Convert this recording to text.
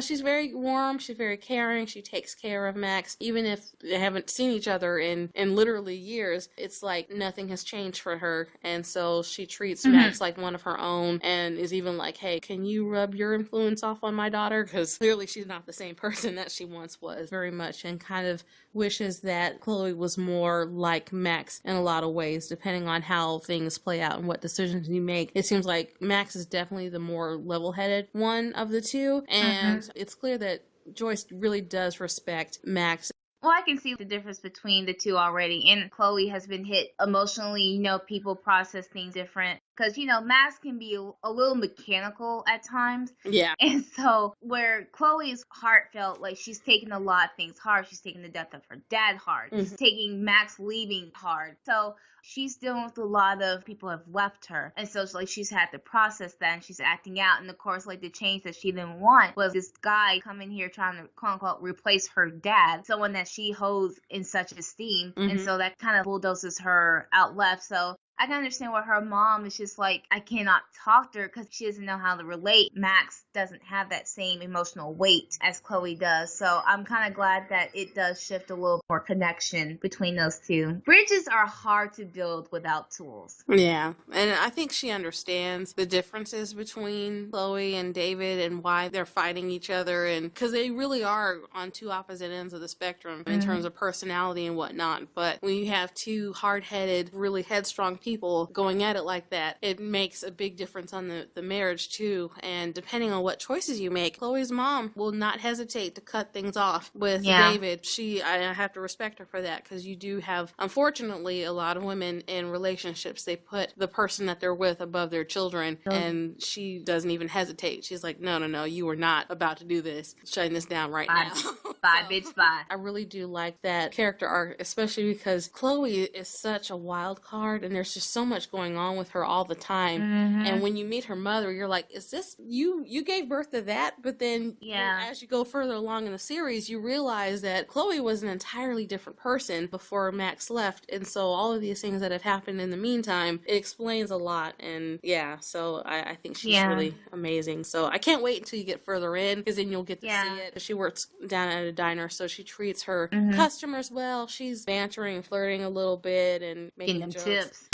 she's very warm. She's very caring. She takes care of Max. Even if they haven't seen each other in literally years, it's like nothing has changed for her. And so she treats Max like one of her own and is even like, hey, can you rub your influence off on my daughter? Because clearly she's not the same person that she once was, very much, and kind of wishes that Chloe was more like Max in a lot of ways, depending on how things play out and what decisions you make. It seems like Max is definitely the more level-headed one of the two, and it's clear that Joyce really does respect Max. Well, I can see the difference between the two already. And Chloe has been hit emotionally. People process things different. Because, Max can be a little mechanical at times. Yeah. And so where Chloe's heartfelt, like she's taking a lot of things hard. She's taking the death of her dad hard. She's taking Max leaving hard. So she's dealing with a lot of people have left her. And so it's like she's had to process that and she's acting out. And of course, like the change that she didn't want was this guy coming here trying to quote unquote replace her dad, someone that she holds in such esteem. And so that kind of bulldozes her out left. So I can understand why her mom is just like, I cannot talk to her because she doesn't know how to relate. Max doesn't have that same emotional weight as Chloe does. So I'm kind of glad that it does shift a little more connection between those two. Bridges are hard to build without tools. Yeah. And I think she understands the differences between Chloe and David and why they're fighting each other. And because they really are on two opposite ends of the spectrum in terms of personality and whatnot. But when you have two hard-headed, really headstrong people going at it like that, it makes a big difference on the marriage too. And depending on what choices you make, Chloe's mom will not hesitate to cut things off with David. I have to respect her for that, because you do have, unfortunately, a lot of women in relationships, they put the person that they're with above their children, and she doesn't even hesitate. She's like, no, you are not about to do this. Shutting this down right now. Bye, bitch, bye. I really do like that character arc, especially because Chloe is such a wild card, and there's just so much going on with her all the time. And when you meet her mother, you're like, is this you gave birth to that? But then as you go further along in the series, you realize that Chloe was an entirely different person before Max left. And so all of these things that have happened in the meantime, it explains a lot. And so I think she's really amazing. So I can't wait until you get further in, because then you'll get to see it. She works down at a diner, so she treats her customers well. She's bantering, flirting a little bit, and making them jokes. tips.